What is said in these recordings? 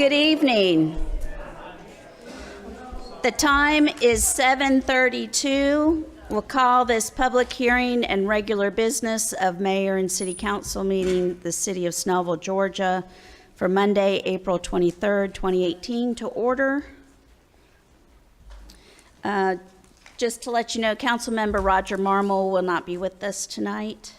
Good evening. The time is 7:32. We'll call this public hearing and regular business of Mayor and City Council meeting the City of Snellville, Georgia for Monday, April 23rd, 2018 to order. Just to let you know, Councilmember Roger Marmol will not be with us tonight.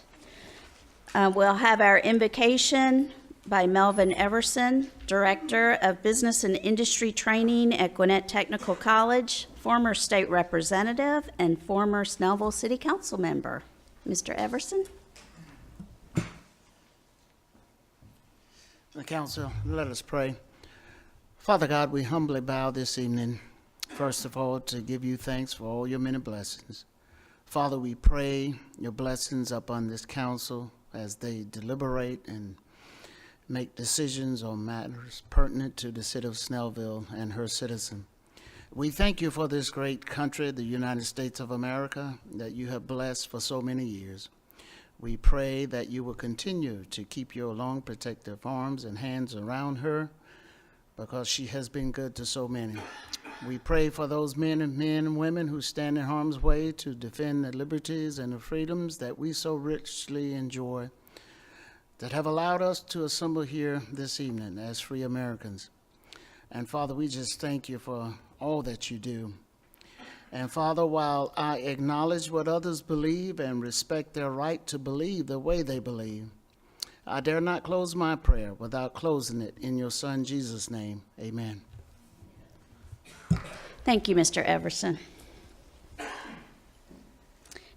We'll have our invocation by Melvin Everson, Director of Business and Industry Training at Gwinnett Technical College, former state representative and former Snellville City Council member. Mr. Everson. The council, let us pray. Father God, we humbly bow this evening, first of all, to give you thanks for all your many blessings. Father, we pray your blessings upon this council as they deliberate and make decisions on matters pertinent to the city of Snellville and her citizens. We thank you for this great country, the United States of America, that you have blessed for so many years. We pray that you will continue to keep your long protective arms and hands around her because she has been good to so many. We pray for those men and women who stand in harm's way to defend the liberties and the freedoms that we so richly enjoy, that have allowed us to assemble here this evening as free Americans. And Father, we just thank you for all that you do. And Father, while I acknowledge what others believe and respect their right to believe the way they believe, I dare not close my prayer without closing it in your Son Jesus' name. Amen. Thank you, Mr. Everson.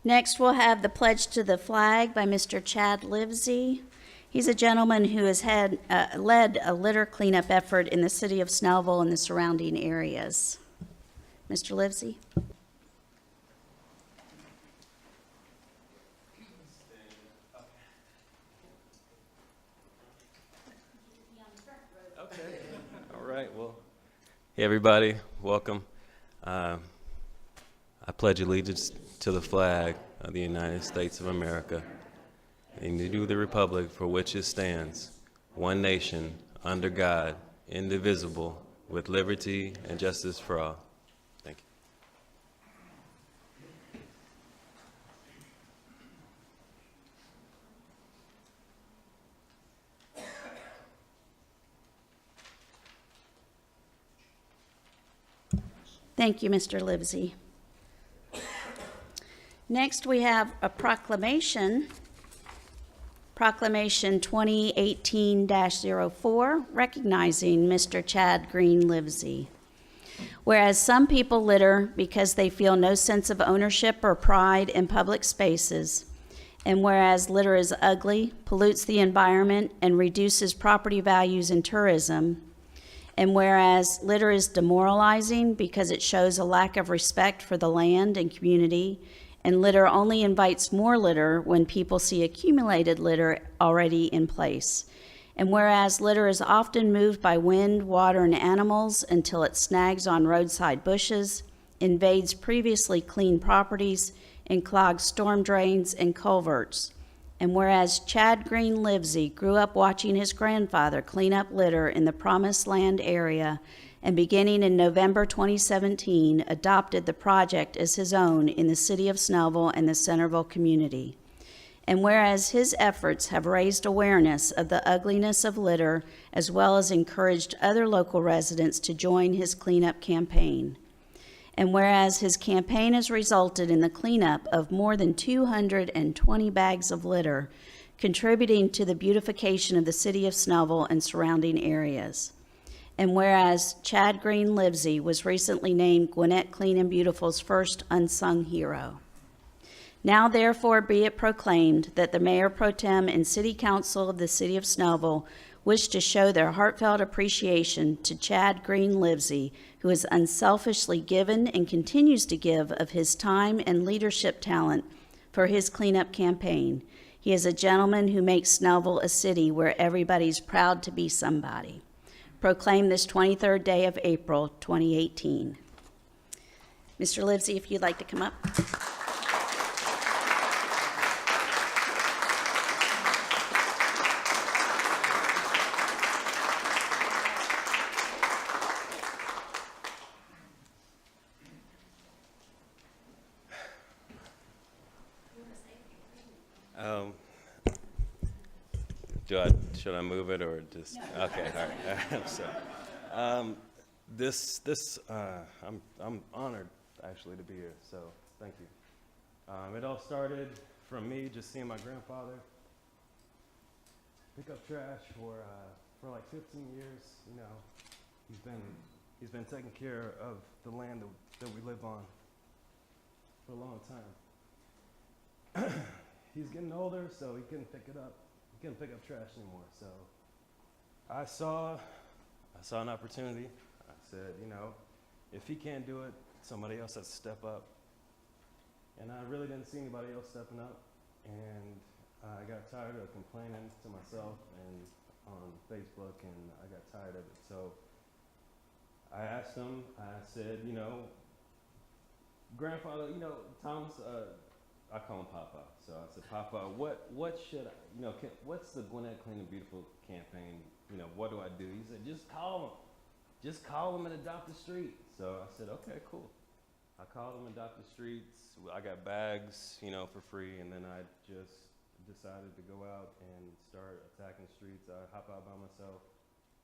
Next, we'll have the pledge to the flag by Mr. Chad Livesey. He's a gentleman who has led a litter cleanup effort in the city of Snellville and the surrounding areas. Mr. Livesey. Okay. All right. Well, hey, everybody. Welcome. I pledge allegiance to the flag of the United States of America and to the republic for which it stands, one nation, under God, indivisible, with liberty and justice for all. Thank you. Thank you, Mr. Livesey. Next, we have a proclamation. Proclamation 2018-04, recognizing Mr. Chad Green Livesey. Whereas some people litter because they feel no sense of ownership or pride in public spaces, and whereas litter is ugly, pollutes the environment, and reduces property values in tourism, and whereas litter is demoralizing because it shows a lack of respect for the land and community, and litter only invites more litter when people see accumulated litter already in place. And whereas litter is often moved by wind, water, and animals until it snags on roadside bushes, invades previously clean properties, and clogs storm drains and culverts. And whereas Chad Green Livesey grew up watching his grandfather clean up litter in the Promised Land area, and beginning in November 2017, adopted the project as his own in the city of Snellville and the Centerville community. And whereas his efforts have raised awareness of the ugliness of litter, as well as encouraged other local residents to join his cleanup campaign. And whereas his campaign has resulted in the cleanup of more than 220 bags of litter, contributing to the beautification of the city of Snellville and surrounding areas. And whereas Chad Green Livesey was recently named Gwinnett Clean and Beautiful's first unsung hero. Now therefore be it proclaimed that the Mayor Pro Tem and City Council of the City of Snellville wish to show their heartfelt appreciation to Chad Green Livesey, who has unselfishly given and continues to give of his time and leadership talent for his cleanup campaign. He is a gentleman who makes Snellville a city where everybody's proud to be somebody. Proclaim this 23rd day of April, 2018. Mr. Livesey, if you'd like to come up. Should I move it or just? No. Okay, all right. So, I'm honored actually to be here. So thank you. It all started from me just seeing my grandfather pick up trash for like 15 years. You know, he's been taking care of the land that we live on for a long time. He's getting older, so he couldn't pick it up. He couldn't pick up trash anymore. So I saw an opportunity. I said, you know, if he can't do it, somebody else has to step up. And I really didn't see anybody else stepping up. And I got tired of complaining to myself and on Facebook, and I got tired of it. So I asked him, I said, you know, grandfather, you know, Thomas, I call him Papa. So I said, Papa, what should I, you know, what's the Gwinnett Clean and Beautiful campaign? You know, what do I do? He said, just call them. Just call them and adopt the street. So I said, okay, cool. I called them, adopt the streets. I got bags, you know, for free. And then I just decided to go out and start attacking streets. I hop out by myself.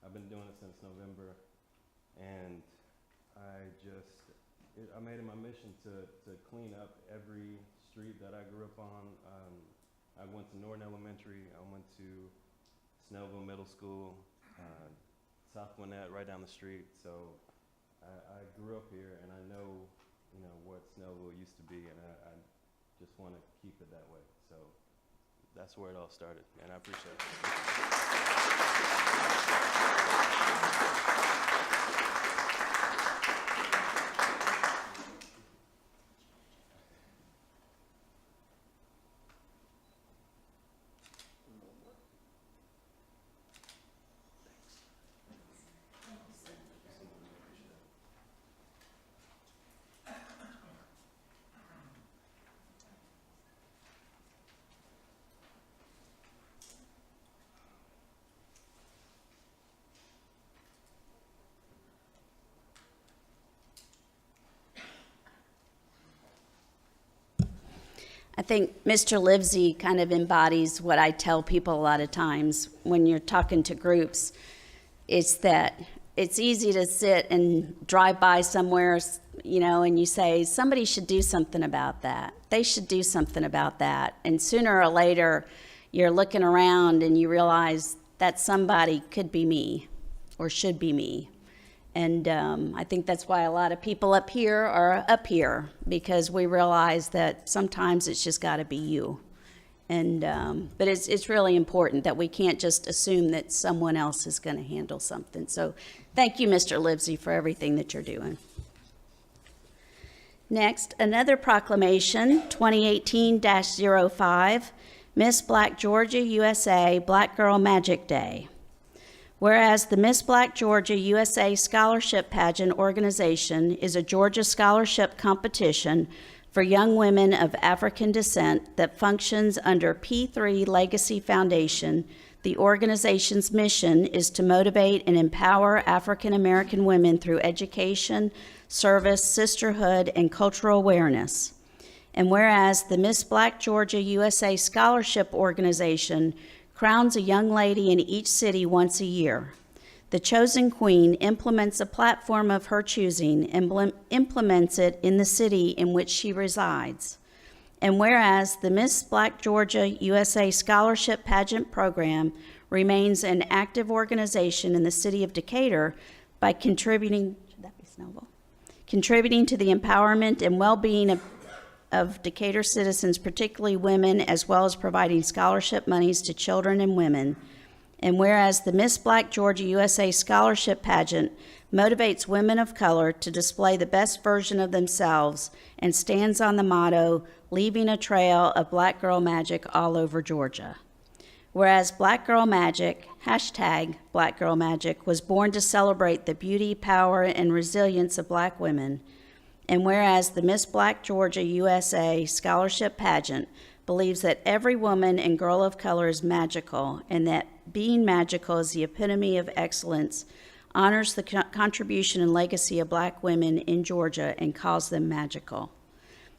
I've been doing it since November. And I made it my mission to clean up every street that I grew up on. I went to Norton Elementary. I went to Snellville Middle School, South Gwinnett, right down the street. So I grew up here, and I know, you know, what Snellville used to be, and I just want to keep it that way. So that's where it all started, and I appreciate it. I think Mr. Livesey kind of embodies what I tell people a lot of times when you're talking to groups. It's that it's easy to sit and drive by somewhere, you know, and you say, somebody should do something about that. They should do something about that. And sooner or later, you're looking around and you realize that somebody could be me or should be me. And I think that's why a lot of people up here are up here, because we realize that sometimes it's just got to be you. And but it's really important that we can't just assume that someone else is going to handle something. So thank you, Mr. Livesey, for everything that you're doing. Next, another proclamation, 2018-05, Miss Black Georgia USA Black Girl Magic Day. Whereas the Miss Black Georgia USA Scholarship Pageant organization is a Georgia scholarship competition for young women of African descent that functions under P3 Legacy Foundation, the organization's mission is to motivate and empower African American women through education, service, sisterhood, and cultural awareness. And whereas the Miss Black Georgia USA Scholarship Organization crowns a young lady in each city once a year. The chosen queen implements a platform of her choosing and implements it in the city in which she resides. And whereas the Miss Black Georgia USA Scholarship Pageant Program remains an active organization in the city of Decatur by contributing to the empowerment and well-being of Decatur citizens, particularly women, as well as providing scholarship monies to children and women. And whereas the Miss Black Georgia USA Scholarship Pageant motivates women of color to display the best version of themselves and stands on the motto, leaving a trail of Black Girl Magic all over Georgia. Whereas Black Girl Magic, hashtag Black Girl Magic, was born to celebrate the beauty, power, and resilience of Black women. And whereas the Miss Black Georgia USA Scholarship Pageant believes that every woman and girl of color is magical and that being magical is the epitome of excellence, honors the contribution and legacy of Black women in Georgia and calls them magical.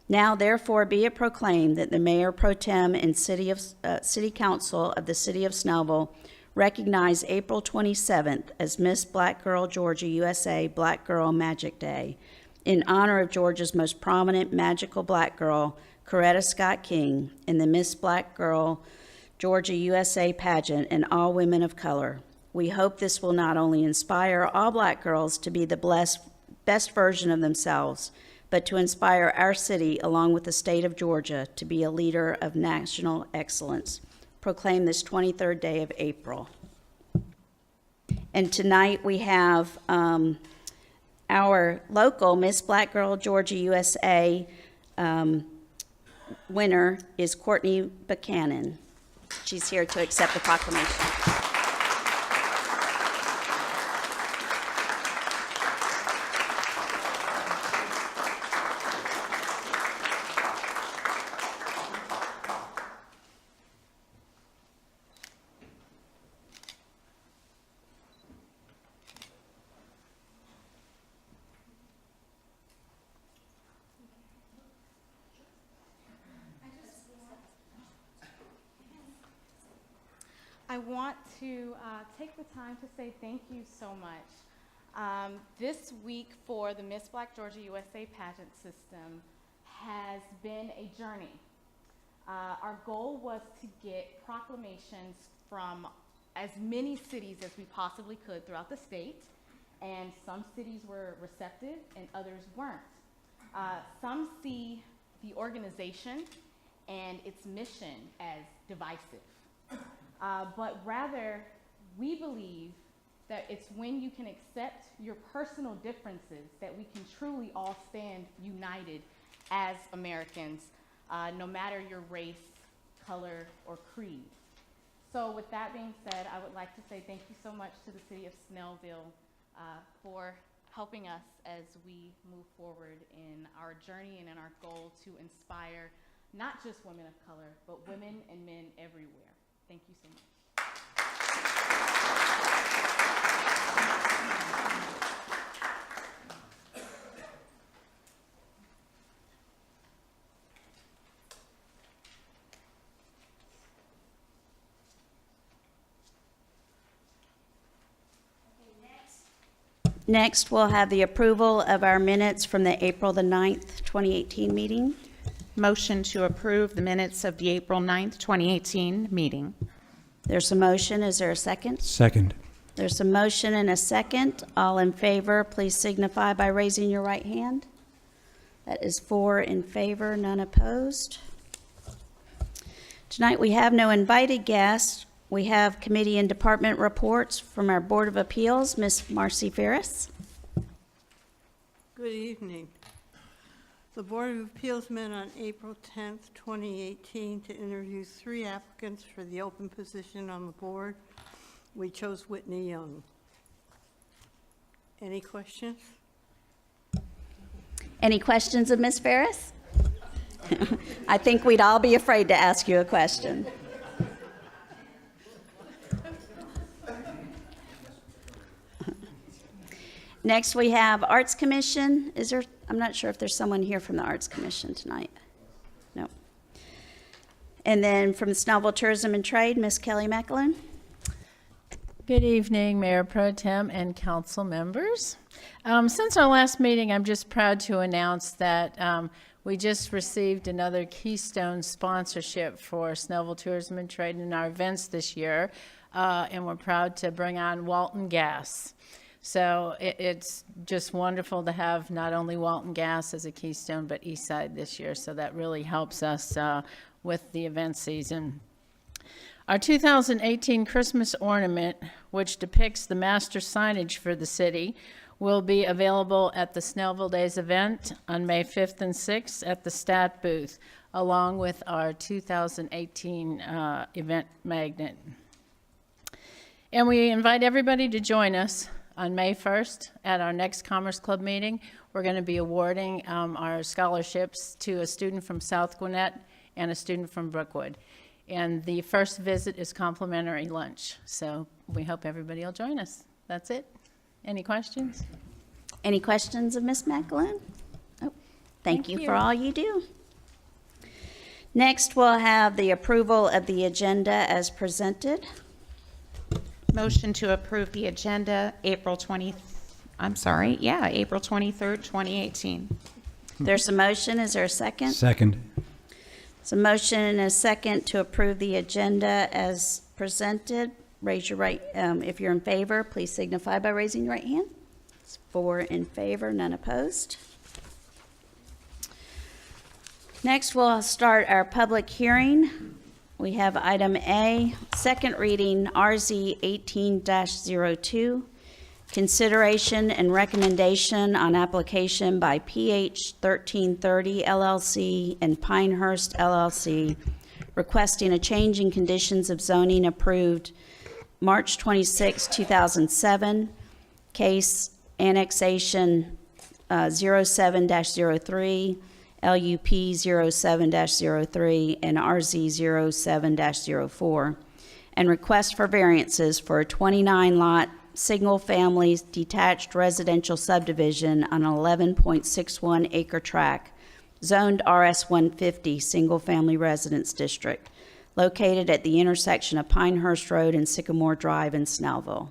Now therefore be it proclaimed that the Mayor Pro Tem and City Council of the City of Snellville recognize April 27th as Miss Black Girl Georgia USA Black Girl Magic Day in honor of Georgia's most prominent magical black girl, Coretta Scott King, in the Miss Black Girl Georgia USA pageant and all women of color. We hope this will not only inspire all black girls to be the best version of themselves, but to inspire our city, along with the state of Georgia, to be a leader of national excellence. Proclaim this 23rd day of April. And tonight we have our local Miss Black Girl Georgia USA winner is Courtney Buchanan. She's here to accept the proclamation. I want to take the time to say thank you so much. This week for the Miss Black Georgia USA pageant system has been a journey. Our goal was to get proclamations from as many cities as we possibly could throughout the state, and some cities were receptive and others weren't. Some see the organization and its mission as divisive. But rather, we believe that it's when you can accept your personal differences that we can truly all stand united as Americans, no matter your race, color, or creed. So with that being said, I would like to say thank you so much to the City of Snellville for helping us as we move forward in our journey and in our goal to inspire not just women of color, but women and men everywhere. Thank you so much. Next, we'll have the approval of our minutes from the April the 9th, 2018 meeting. Motion to approve the minutes of the April 9th, 2018 meeting. There's a motion. Is there a second? Second. There's a motion and a second. All in favor, please signify by raising your right hand. That is 4 in favor, none opposed. Tonight we have no invited guests. We have committee and department reports from our Board of Appeals, Ms. Marcy Ferris. Good evening. The Board of Appeals met on April 10th, 2018 to interview 3 applicants for the open position on the board. We chose Whitney Young. Any questions? Any questions of Ms. Ferris? I think we'd all be afraid to ask you a question. Next, we have Arts Commission. I'm not sure if there's someone here from the Arts Commission tonight. No. And then from the Snellville Tourism and Trade, Ms. Kelly McAloon. Good evening, Mayor Pro Tem and council members. Since our last meeting, I'm just proud to announce that we just received another Keystone sponsorship for Snellville Tourism and Trade in our events this year, and we're proud to bring on Walton Gas. So it's just wonderful to have not only Walton Gas as a Keystone, but Eastside this year. So that really helps us with the event season. Our 2018 Christmas ornament, which depicts the master signage for the city, will be available at the Snellville Days event on May 5th and 6th at the Stat booth, along with our 2018 event magnet. And we invite everybody to join us on May 1st at our next Commerce Club meeting. We're going to be awarding our scholarships to a student from South Gwinnett and a student from Brookwood. And the first visit is complimentary lunch. So we hope everybody will join us. That's it. Any questions? Any questions of Ms. McAloon? Oh. Thank Thank you you. for all you do. Next, we'll have the approval of the agenda as presented. Motion to approve the agenda, April 23rd, 2018. There's a motion. Is there a second? Second. There's a motion and a second to approve the agenda as presented. Raise your right, if you're in favor, please signify by raising your right hand. It's 4 in favor, none opposed. Next, we'll start our public hearing. We have item A, second reading, RZ 18-02, consideration and recommendation on application by PH 1330 LLC and Pinehurst LLC, requesting a change in conditions of zoning approved March 26, 2007, case annexation 07-03, LUP 07-03, and RZ 07-04, and request for variances for a 29-lot, single-family detached residential subdivision on an 11.61 acre tract, zoned RS 150, single-family residence district, located at the intersection of Pinehurst Road and Sycamore Drive in Snellville.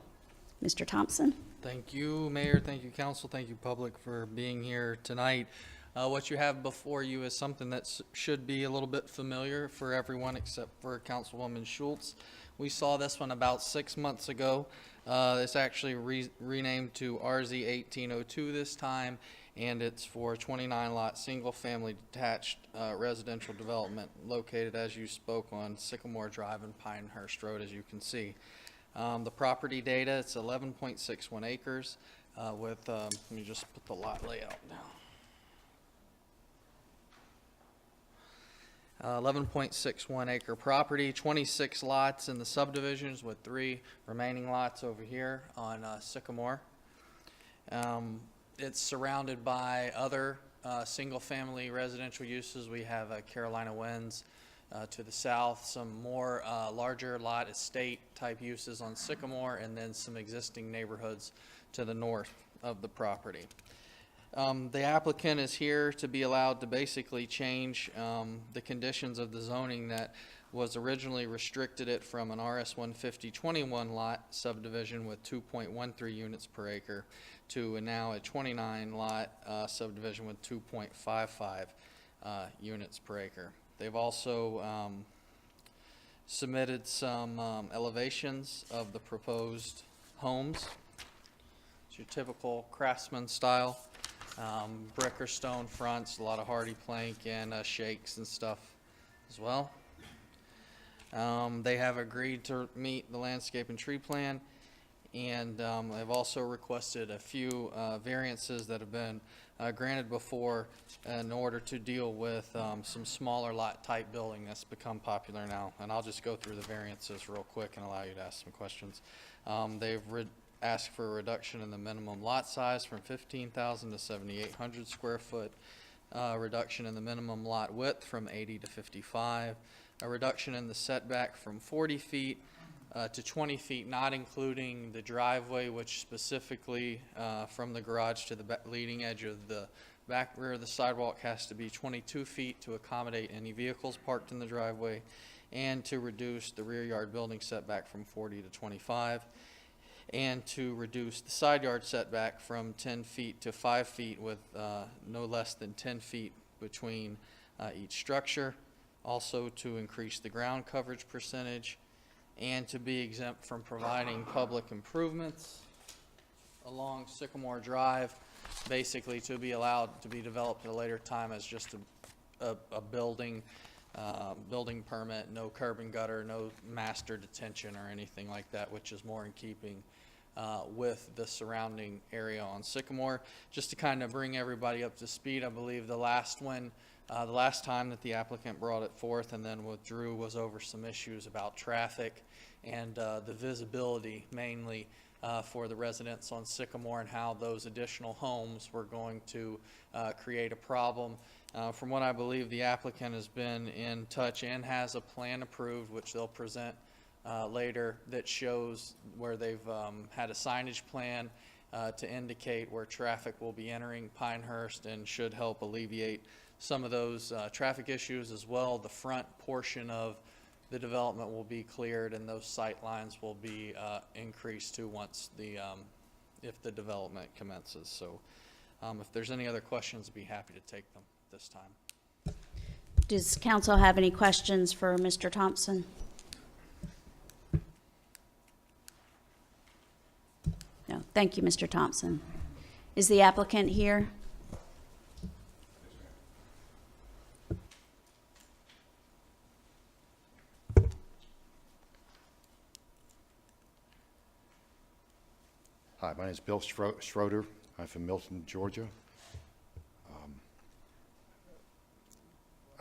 Mr. Thompson? Thank you, Mayor. Thank you, Council. Thank you, public, for being here tonight. What you have before you is something that should be a little bit familiar for everyone except for Councilwoman Schultz. We saw this one about 6 months ago. It's actually renamed to RZ 1802 this time, and it's for a 29-lot single-family detached residential development located, as you spoke, on Sycamore Drive and Pinehurst Road, as you can see. The property data, it's 11.61 acres with, let me just put the lot layout down. 11.61 acre property, 26 lots in the subdivisions with 3 remaining lots over here on Sycamore. It's surrounded by other single-family residential uses. We have Carolina Winds to the south, some more larger lot estate type uses on Sycamore, and then some existing neighborhoods to the north of the property. The applicant is here to be allowed to basically change the conditions of the zoning that was originally restricted it from an RS 150 21 lot subdivision with 2.13 units per acre to now a 29 lot subdivision with 2.55 units per acre. They've also submitted some elevations of the proposed homes. It's your typical craftsman style. Brick or stone fronts, a lot of hardy plank and shakes and stuff as well. They have agreed to meet the landscape and tree plan, and they've also requested a few variances that have been granted before in order to deal with some smaller lot type building that's become popular now. And I'll just go through the variances real quick and allow you to ask some questions. They've ask for a reduction in the minimum lot size from 15,000 to 7,800 square foot, reduction in the minimum lot width from 80 to 55, a reduction in the setback from 40 feet to 20 feet, not including the driveway, which specifically from the garage to the leading edge of the back rear of the sidewalk has to be 22 feet to accommodate any vehicles parked in the driveway, and to reduce the rear yard building setback from 40 to 25. And to reduce the side yard setback from 10 feet to 5 feet with no less than 10 feet between each structure. Also to increase the ground coverage percentage, and to be exempt from providing public improvements along Sycamore Drive, basically to be allowed to be developed at a later time as just a building permit, no curb and gutter, no master detention or anything like that, which is more in keeping with the surrounding area on Sycamore. Just to kind of bring everybody up to speed, I believe the last time that the applicant brought it forth and then withdrew was over some issues about traffic and the visibility mainly for the residents on Sycamore, and how those additional homes were going to create a problem. From what I believe, the applicant has been in touch and has a plan approved, which they'll present later, that shows where they've had a signage plan to indicate where traffic will be entering Pinehurst and should help alleviate some of those traffic issues as well. The front portion of the development will be cleared, and those sight lines will be increased to once if the development commences. So if there's any other questions, I'd be happy to take them this time. Does council have any questions for Mr. Thompson? No. Thank you, Mr. Thompson. Is the applicant here? Hi, my name is Bill Schroeder. I'm from Milton, Georgia.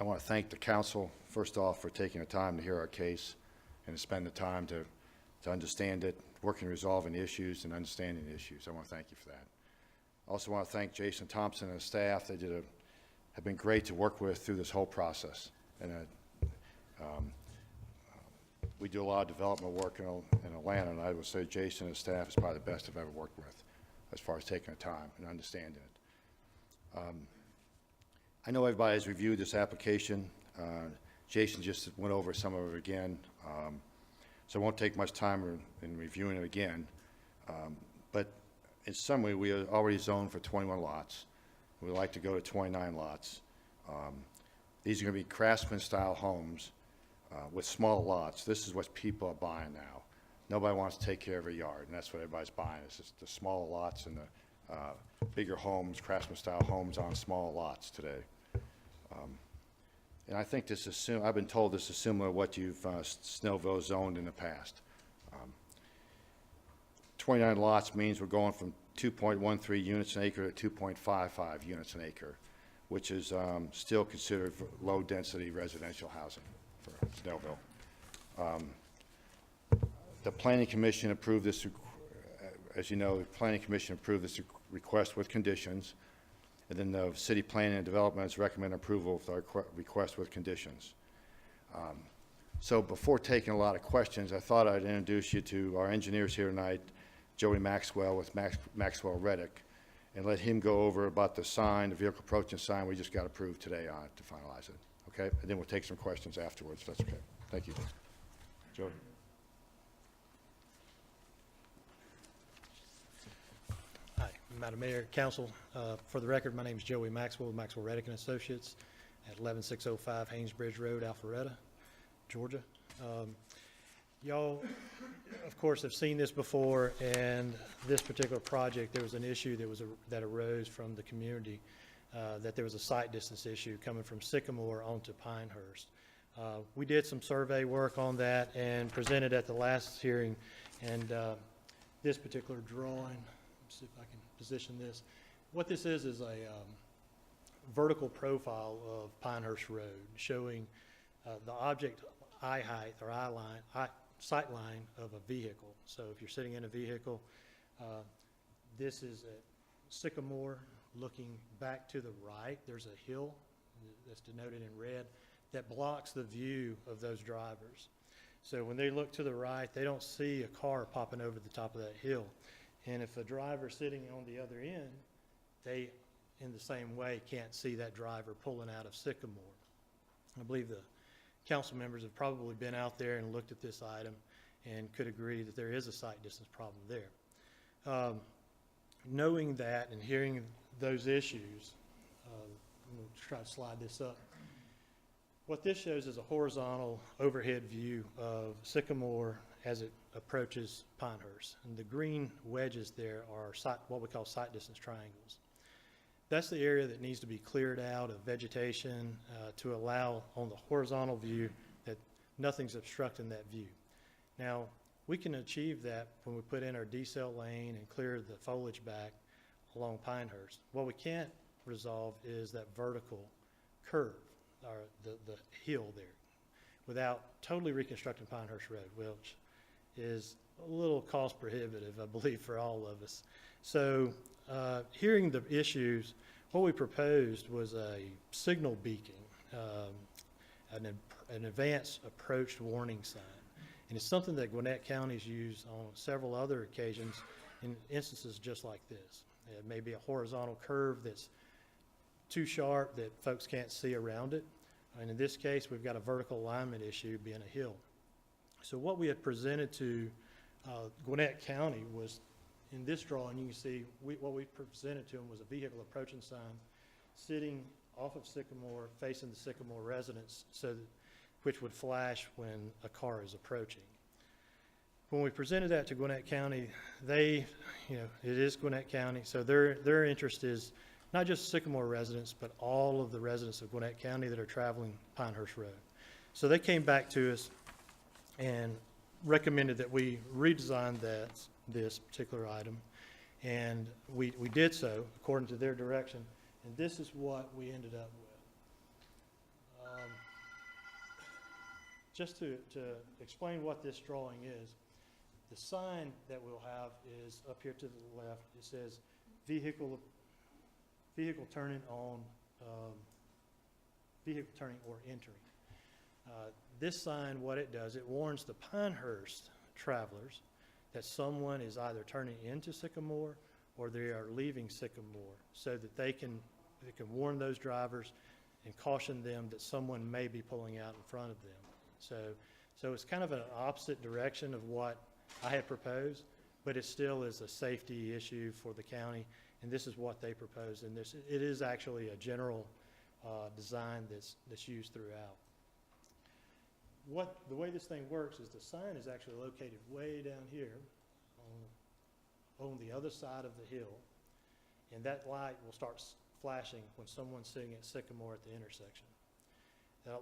I want to thank the council, first off, for taking the time to hear our case and to spend the time to understand it, working resolving issues and understanding the issues. I want to thank you for that. I also want to thank Jason Thompson and his staff. They have been great to work with through this whole process. And we do a lot of development work in Atlanta, and I would say Jason and his staff is probably the best I've ever worked with as far as taking the time and understanding it. I know everybody has reviewed this application. Jason just went over some of it again, so I won't take much time in reviewing it again. But in summary, we are already zoned for 21 lots. We'd like to go to 29 lots. These are going to be craftsman-style homes with small lots. This is what people are buying now. Nobody wants to take care of a yard, and that's what everybody's buying. It's just the small lots and the bigger homes, craftsman-style homes on small lots today. And I think this is, I've been told this is similar to what you've Snellville zoned in the past. 29 lots means we're going from 2.13 units an acre to 2.55 units an acre, which is still considered low-density residential housing for Snellville. The Planning Commission approved this, as you know, the Planning Commission approved this request with conditions, and then the City Planning and Development has recommended approval of our request with conditions. So before taking a lot of questions, I thought I'd introduce you to our engineers here tonight, Joey Maxwell with Maxwell Reddick, and let him go over about the sign, the vehicle approaching sign we just got approved today on it to finalize it. Okay? And then we'll take some questions afterwards, if that's okay. Thank you. Joey. Hi, Madam Mayor, Council. For the record, my name is Joey Maxwell with Maxwell Reddick and Associates at 11605 Haynesbridge Road, Alpharetta, Georgia. Y'all, of course, have seen this before, and this particular project, there was an issue that arose from the community, that there was a sight distance issue coming from Sycamore onto Pinehurst. We did some survey work on that and presented at the last hearing, and this particular drawing, let's see if I can position this. What this is a vertical profile of Pinehurst Road showing the object eye height or sight line of a vehicle. So if you're sitting in a vehicle, this is at Sycamore looking back to the right. There's a hill that's denoted in red that blocks the view of those drivers. So when they look to the right, they don't see a car popping over the top of that hill. And if a driver sitting on the other end, they, in the same way, can't see that driver pulling out of Sycamore. I believe the council members have probably been out there and looked at this item and could agree that there is a sight distance problem there. Knowing that and hearing those issues, I'm going to try to slide this up. What this shows is a horizontal overhead view of Sycamore as it approaches Pinehurst. And the green wedges there are what we call sight distance triangles. That's the area that needs to be cleared out of vegetation to allow on the horizontal view that nothing's obstructing that view. Now, we can achieve that when we put in our decel lane and clear the foliage back along Pinehurst. What we can't resolve is that vertical curve, or the hill there, without totally reconstructing Pinehurst Road, which is a little cost prohibitive, I believe, for all of us. So hearing the issues, what we proposed was a signal beacon, an advanced approach warning sign. And it's something that Gwinnett County's used on several other occasions in instances just like this. It may be a horizontal curve that's too sharp that folks can't see around it. And in this case, we've got a vertical alignment issue being a hill. So what we had presented to Gwinnett County was, in this drawing, you can see what we presented to them was a vehicle approaching sign sitting off of Sycamore, facing the Sycamore residence, which would flash when a car is approaching. When we presented that to Gwinnett County, it is Gwinnett County, so their interest is not just Sycamore residents, but all of the residents of Gwinnett County that are traveling Pinehurst Road. So they came back to us and recommended that we redesign this particular item, and we did so according to their direction, and this is what we ended up with. Just to explain what this drawing is, the sign that we'll have is up here to the left. It says vehicle turning on, vehicle turning or entering. This sign, what it does, it warns the Pinehurst travelers that someone is either turning into Sycamore or they are leaving Sycamore, so that they can warn those drivers and caution them that someone may be pulling out in front of them. So it's kind of an opposite direction of what I had proposed, but it still is a safety issue for the county, and this is what they proposed. And it is actually a general design that's used throughout. The way this thing works is the sign is actually located way down here on the other side of the hill, and that light will start flashing when someone's sitting at Sycamore at the intersection.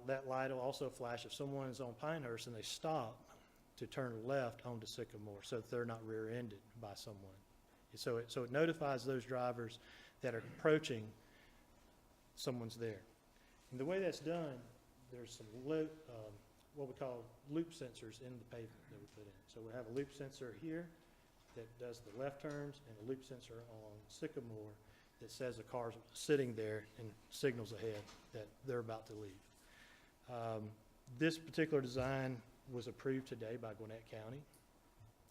That light will also flash if someone is on Pinehurst and they stop to turn left onto Sycamore, so that they're not rear-ended by someone. So it notifies those drivers that are approaching someone's there. And the way that's done, there's some what we call loop sensors in the pavement that we put in. So we have a loop sensor here that does the left turns, and a loop sensor on Sycamore that says the car's sitting there and signals ahead that they're about to leave. This particular design was approved today by Gwinnett County.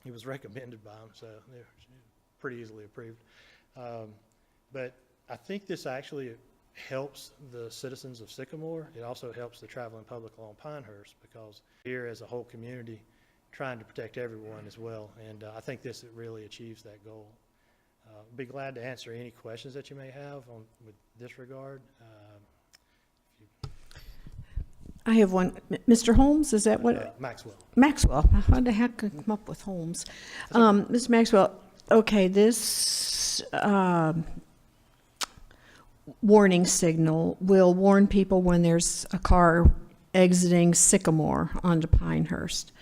It was recommended by them, so they're pretty easily approved. But I think this actually helps the citizens of Sycamore. It also helps the traveling public along Pinehurst, because here as a whole community trying to protect everyone as well, and I think this really achieves that goal. Be glad to answer any questions that you may have with this regard. I have one. Mr. Holmes, is that what? Maxwell. Maxwell. How the heck could I come up with Holmes? Mr. Maxwell, okay, this warning signal will warn people when there's a car exiting Sycamore onto Pinehurst.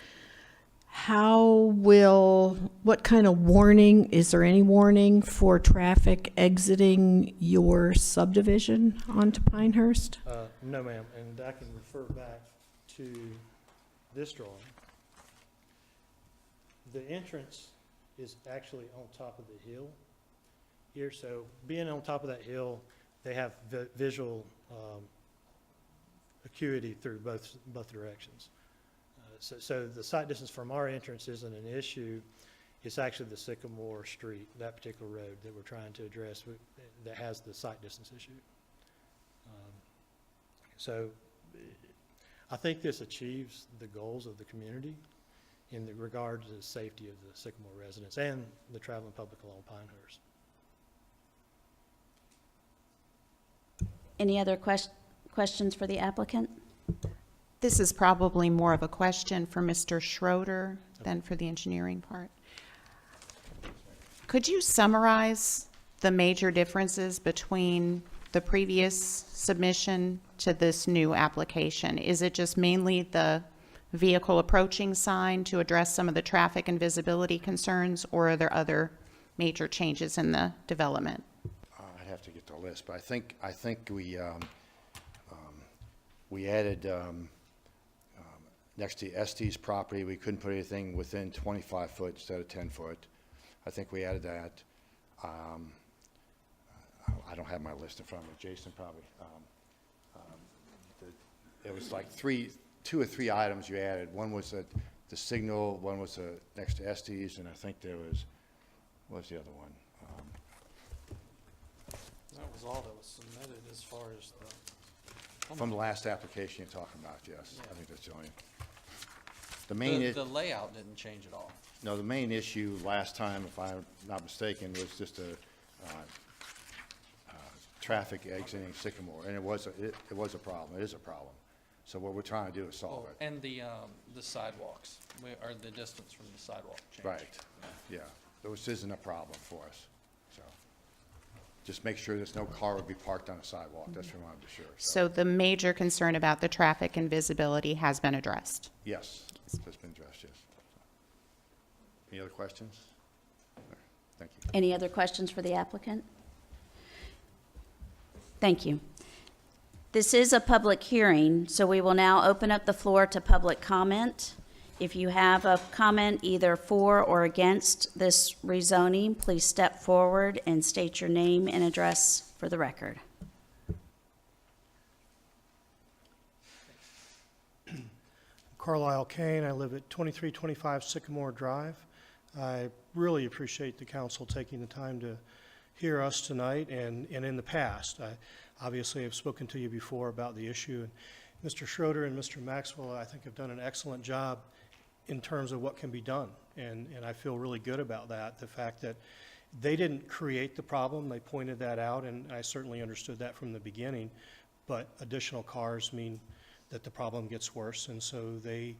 What kind of warning, is there any warning for traffic exiting your subdivision onto Pinehurst? No, ma'am, and I can refer back to this drawing. The entrance is actually on top of the hill here, so being on top of that hill, they have visual acuity through both directions. So the sight distance from our entrance isn't an issue. It's actually the Sycamore Street, that particular road that we're trying to address, that has the sight distance issue. So I think this achieves the goals of the community in regard to the safety of the Sycamore residents and the traveling public along Pinehurst. Any other questions for the applicant? This is probably more of a question for Mr. Schroeder than for the engineering part. Could you summarize the major differences between the previous submission to this new application? Is it just mainly the vehicle approaching sign to address some of the traffic and visibility concerns, or are there other major changes in the development? I'd have to get the list, but I think we added next to Estes property, we couldn't put anything within 25 foot instead of 10 foot. I think we added that. I don't have my list in front of me. Jason probably. It was like two or three items you added. One was the signal, one was next to Estes, and I think there was What's the other one? That was all that was submitted as far as From the last application you're talking about, yes. I think that's the only. The the, main, the layout didn't change at all. no, the main issue last time, if I'm not mistaken, was just a traffic exiting Sycamore, and it was a problem. It is a problem. So what we're trying to do is solve it. And the sidewalks, or the distance from the sidewalk changed. Right, yeah. This isn't a problem for us, so. Just make sure there's no car would be parked on the sidewalk, that's what we want to be sure. So the major concern about the traffic and visibility has been addressed. Yes, that's been addressed, yes. Any other questions? Thank you. Any other questions for the applicant? Thank you. This is a public hearing, so we will now open up the floor to public comment. If you have a comment either for or against this rezoning, please step forward and state your name and address for the record. Carlisle Kane, I live at 2325 Sycamore Drive. I really appreciate the council taking the time to hear us tonight and in the past. I obviously have spoken to you before about the issue. And Mr. Schroeder and Mr. Maxwell, I think, have done an excellent job in terms of what can be done. And I feel really good about that, the fact that they didn't create the problem. They pointed that out, and I certainly understood that from the beginning. But additional cars mean that the problem gets worse, and so they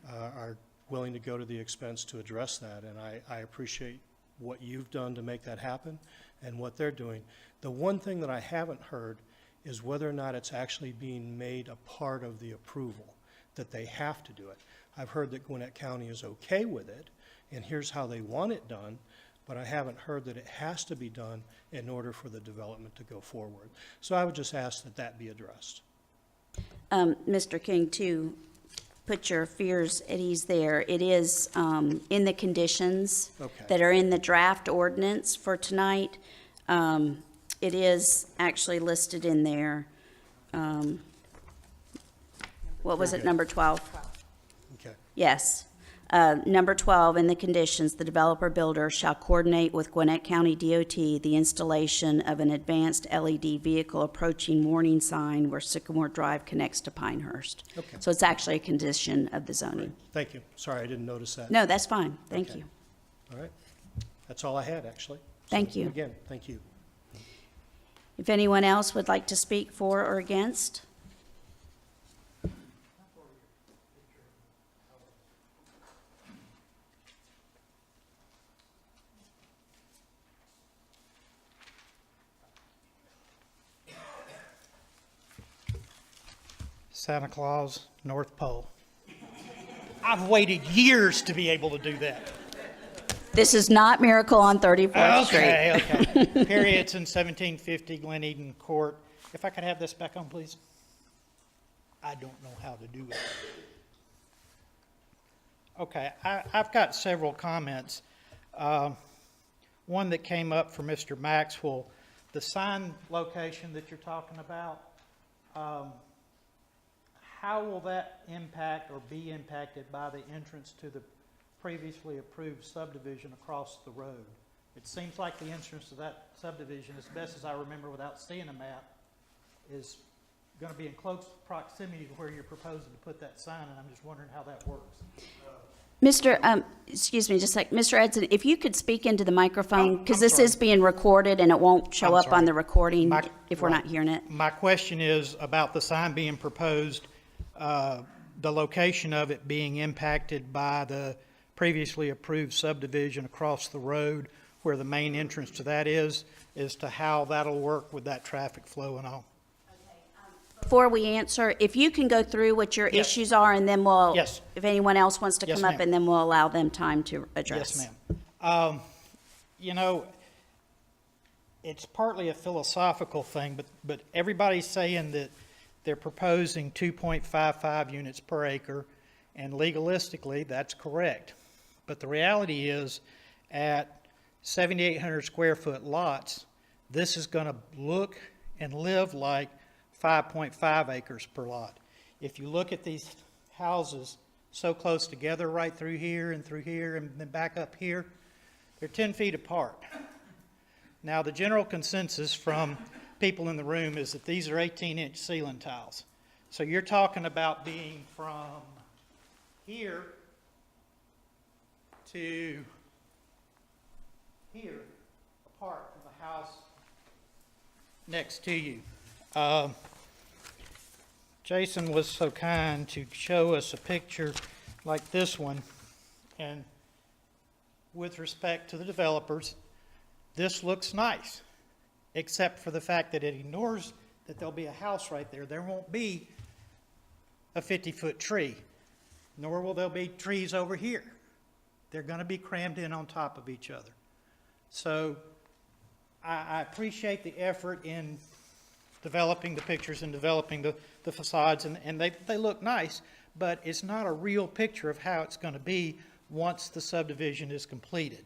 are willing to go to the expense to address that. And I appreciate what you've done to make that happen and what they're doing. The one thing that I haven't heard is whether or not it's actually being made a part of the approval, that they have to do it. I've heard that Gwinnett County is okay with it, and here's how they want it done, but I haven't heard that it has to be done in order for the development to go forward. So I would just ask that that be addressed. Mr. King, to put your fears at ease there, it is in the conditions Okay. that are in the draft ordinance for tonight. It is actually listed in there. What was it, number 12? Okay. Yes. Number 12, in the conditions, the developer builder shall coordinate with Gwinnett County DOT the installation of an advanced LED vehicle approaching warning sign where Sycamore Drive connects to Pinehurst. Okay. So it's actually a condition of the zoning. Thank you. Sorry, I didn't notice that. No, that's fine. Thank Okay. you. All right. That's all I had, actually. Thank So, you. Again, thank you. If anyone else would like to speak for or against? Santa Claus, North Pole. I've waited years to be able to do that. This is not Miracle on 34th Street. Okay. Periods in 1750, Glen Eden Court. If I could have this back on, please. I don't know how to do it. Okay, I've got several comments. One that came up for Mr. Maxwell, the sign location that you're talking about, how will that impact or be impacted by the entrance to the previously approved subdivision across the road? It seems like the entrance to that subdivision, as best as I remember without seeing a map, is going to be in close proximity to where you're proposing to put that sign, and I'm just wondering how that works. Excuse me, just like, Mr. Edson, if you could speak into the microphone, because I'm this sorry. is being recorded and it won't show I'm up on sorry. the recording My- if we're not hearing it. My question is about the sign being proposed, the location of it being impacted by the previously approved subdivision across the road where the main entrance to that is, as to how that'll work with that traffic flow and all. Before we answer, if you can go through what your Yes. issues are, and then we'll, Yes. if anyone else wants to Yes, come up, ma'am. and then we'll allow them time to address. Yes, ma'am. You know, it's partly a philosophical thing, but everybody's saying that they're proposing 2.55 units per acre, and legalistically, that's correct. But the reality is, at 7,800 square foot lots, this is going to look and live like 5.5 acres per lot. If you look at these houses so close together right through here and then back up here, They're 10 feet apart. Now, the general consensus from people in the room is that these are 18-inch ceiling tiles. So you're talking about being from here to here, apart from the house next to you. Jason was so kind to show us a picture like this one, and with respect to the developers, this looks nice, except for the fact that it ignores that there'll be a house right there. There won't be a 50-foot tree, nor will there be trees over here. They're going to be crammed in on top of each other. So I appreciate the effort in developing the pictures and developing the facades, and they look nice, but it's not a real picture of how it's going to be once the subdivision is completed.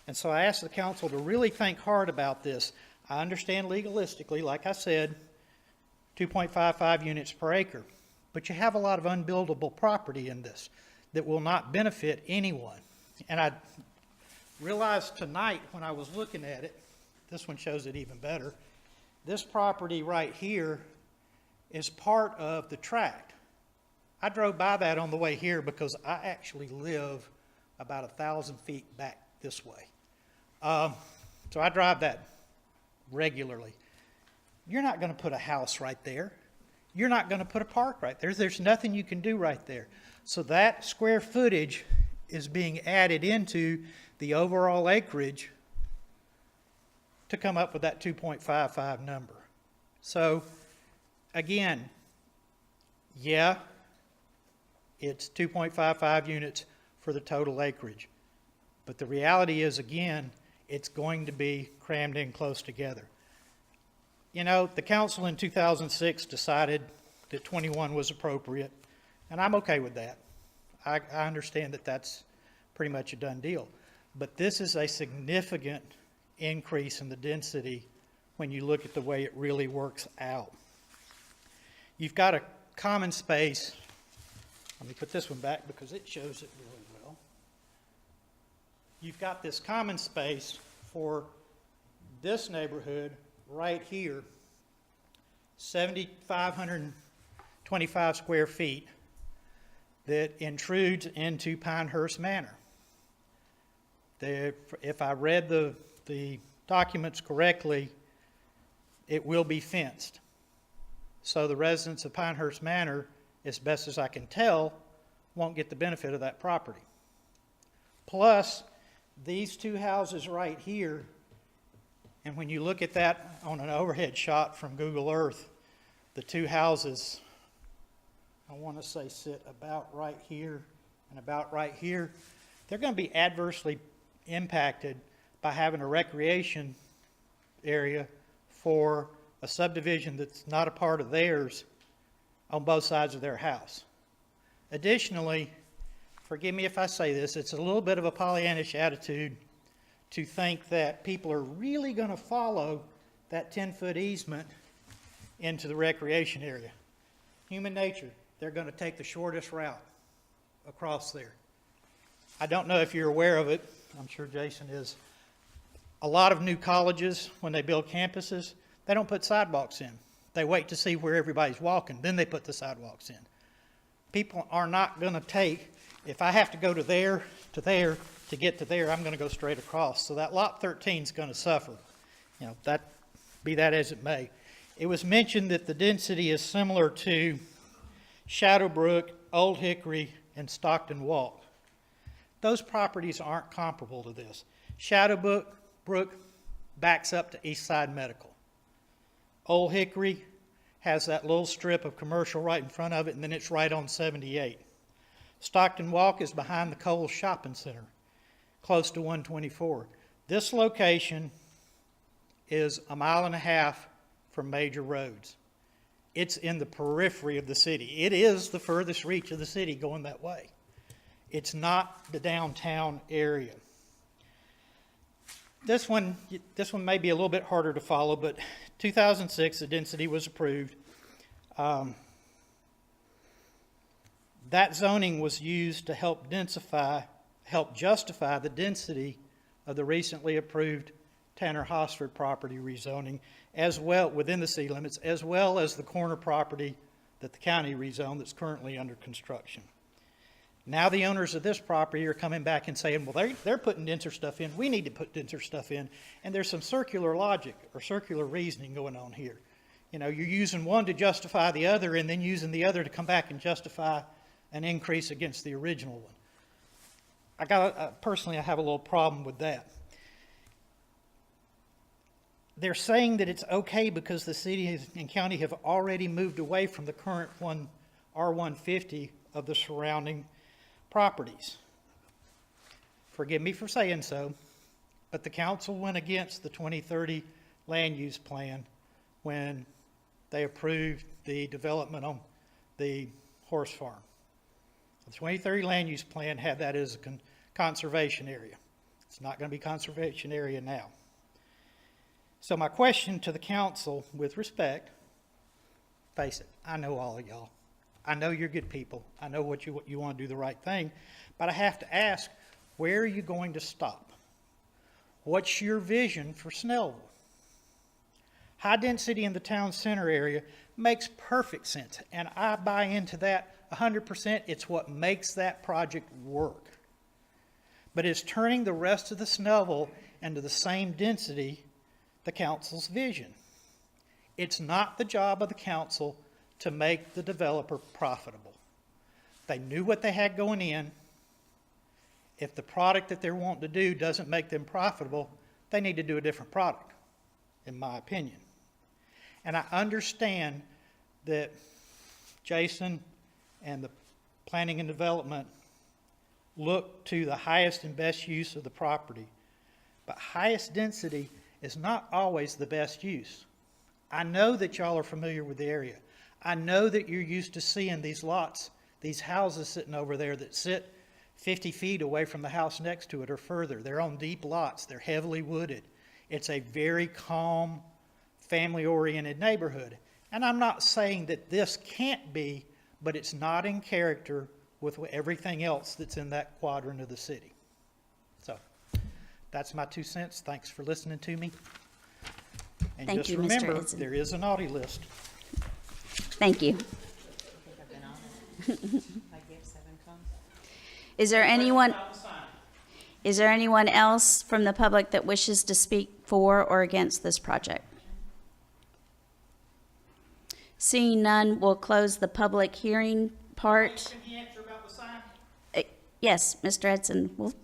And so I ask the council to really think hard about this. I understand legalistically, like I said, 2.55 units per acre, but you have a lot of unbuildable property in this that will not benefit anyone. And I realized tonight when I was looking at it, this one shows it even better, this property right here is part of the tract. I drove by that on the way here because I actually live about 1,000 feet back this way. So I drive that regularly. You're not going to put a house right there. You're not going to put a park right there. There's nothing you can do right there. So that square footage is being added into the overall acreage to come up with that 2.55 number. So again, yeah, it's 2.55 units for the total acreage. But the reality is, again, it's going to be crammed in close together. You know, the council in 2006 decided that 21 was appropriate, and I'm okay with that. I understand that that's pretty much a done deal. But this is a significant increase in the density when you look at the way it really works out. You've got a common space. Let me put this one back because it shows it really well. You've got this common space for this neighborhood right here, 7,525 square feet, that intrudes into Pinehurst Manor. If I read the documents correctly, it will be fenced. So the residents of Pinehurst Manor, as best as I can tell, won't get the benefit of that property. Plus, these two houses right here, and when you look at that on an overhead shot from Google Earth, the two houses, I want to say, sit about right here and about right here. They're going to be adversely impacted by having a recreation area for a subdivision that's not a part of theirs on both sides of their house. Additionally, forgive me if I say this, it's a little bit of a Pollyannish attitude to think that people are really going to follow that 10-foot easement into the recreation area. Human nature, they're going to take the shortest route across there. I don't know if you're aware of it. I'm sure Jason is. A lot of new colleges, when they build campuses, they don't put sidewalks in. They wait to see where everybody's walking, then they put the sidewalks in. People are not going to take, if I have to go to there, to get to there, I'm going to go straight across. So that lot 13 is going to suffer. You know, that be that as it may. It was mentioned that the density is similar to Shadowbrook, Old Hickory, and Stockton Walk. Those properties aren't comparable to this. Shadowbrook backs up to East Side Medical. Old Hickory has that little strip of commercial right in front of it, and then it's right on 78. Stockton Walk is behind the Kohl's Shopping Center, close to 124. This location is 1.5 miles from major roads. It's in the periphery of the city. It is the furthest reach of the city going that way. It's not the downtown area. This one may be a little bit harder to follow, but 2006, the density was approved. That zoning was used to help justify the density of the recently approved Tanner Hosford property rezoning, as well, within the city limits, as well as the corner property that the county rezoned that's currently under construction. Now the owners of this property are coming back and saying, well, they're putting denser stuff in, we need to put denser stuff in, and there's some circular logic or circular reasoning going on here. You know, you're using one to justify the other and then using the other to come back and justify an increase against the original one. Personally, I have a little problem with that. They're saying that it's okay because the city and county have already moved away from the current R150 of the surrounding properties. Forgive me for saying so, but the council went against the 2030 land use plan when they approved the development on the horse farm. The 2030 land use plan had that as a conservation area. It's not going to be conservation area now. So my question to the council, with respect, face it, I know all of y'all. I know you're good people. I know what you want to do the right thing. But I have to ask, where are you going to stop? What's your vision for Snellville? High density in the town center area makes perfect sense, and I buy into that 100%. It's what makes that project work. But it's turning the rest of the Snellville into the same density the council's vision. It's not the job of the council to make the developer profitable. They knew what they had going in. If the product that they're wanting to do doesn't make them profitable, they need to do a different product, in my opinion. And I understand that Jason and the planning and development look to the highest and best use of the property, but highest density is not always the best use. I know that y'all are familiar with the area. I know that you're used to seeing these lots, these houses sitting over there that sit 50 feet away from the house next to it or further. They're on deep lots. They're heavily wooded. It's a very calm, family-oriented neighborhood. And I'm not saying that this can't be, but it's not in character with everything else that's in that quadrant of the city. So that's my 2 cents. Thanks for listening to me. And Thank just you, Mr. remember, Edson. there is a naughty list. Thank you. Is there anyone else from the public that wishes to speak for or against this project? Seeing none, we'll close the public hearing part. Can you answer about the sign? Yes, Mr. Edson,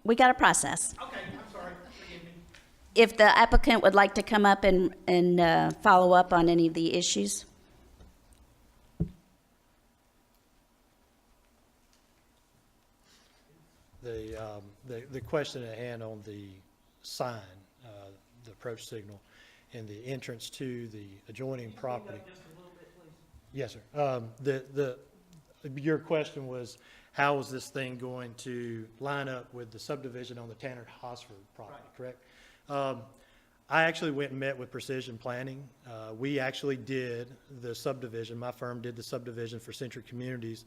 we got a process. Okay, I'm sorry. Forgive me. If the applicant would like to come up and follow up on any of the issues. The question at hand on the sign, the approach signal, and the entrance to the adjoining property. Just a little bit, please. Yes, sir. Your question was, how is this thing going to line up with the subdivision on the Tanner Hosford property, correct? I actually went and met with Precision Planning. We actually did the subdivision, my firm did the subdivision for Century Communities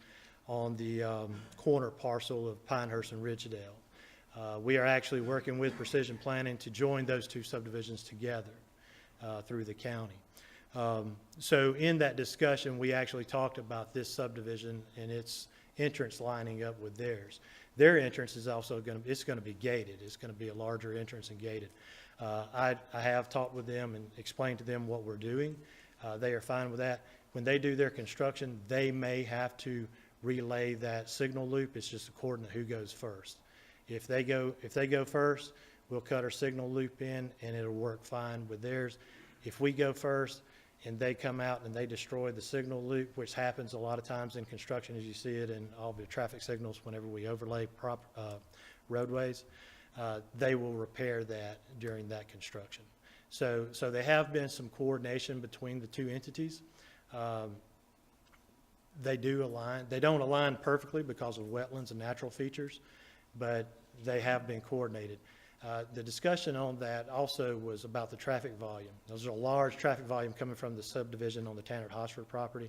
on the corner parcel of Pinehurst and Ridgedale. We are actually working with Precision Planning to join those two subdivisions together through the county. So in that discussion, we actually talked about this subdivision and its entrance lining up with theirs. Their entrance is also going to be gated. It's going to be a larger entrance and gated. I have talked with them and explained to them what we're doing. They are fine with that. When they do their construction, they may have to relay that signal loop. It's just according to who goes first. If they go first, we'll cut our signal loop in and it'll work fine with theirs. If we go first and they come out and they destroy the signal loop, which happens a lot of times in construction, as you see it in all the traffic signals whenever we overlay roadways, they will repair that during that construction. So there have been some coordination between the two entities. They do align. They don't align perfectly because of wetlands and natural features, but they have been coordinated. The discussion on that also was about the traffic volume. There's a large traffic volume coming from the subdivision on the Tanner Hosford property,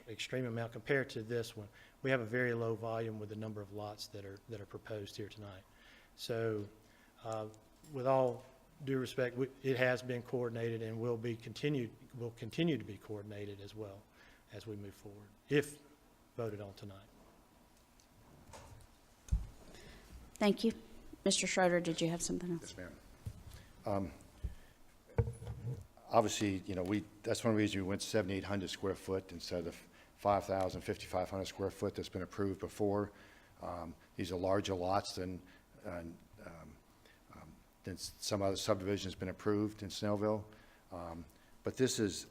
extreme amount compared to this one. We have a very low volume with the number of lots that are proposed here tonight. So with all due respect, it has been coordinated and will continue to be coordinated as well as we move forward, if voted on tonight. Thank you. Mr. Schroeder, did you have something else? Yes, ma'am. Obviously, you know, that's one reason we went 7,800 square foot instead of 5,000, 5,500 square foot that's been approved before. These are larger lots than some other subdivisions been approved in Snellville. But this is,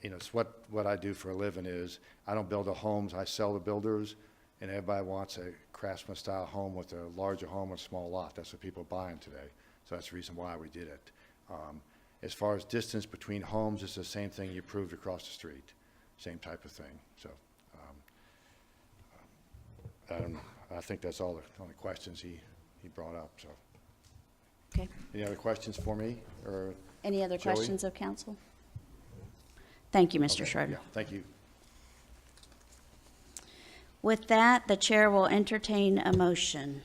you know, it's what I do for a living is I don't build the homes, I sell to builders, and everybody wants a craftsman style home with a larger home and a small lot. That's what people are buying today. So that's the reason why we did it. As far as distance between homes, it's the same thing you approved across the street, same type of thing. So I think that's all the only questions he brought up. So, Okay. any other questions for me or Any other Joey? questions of council? Thank you, Mr. Okay, Schroeder. yeah, thank you. With that, the chair will entertain a motion.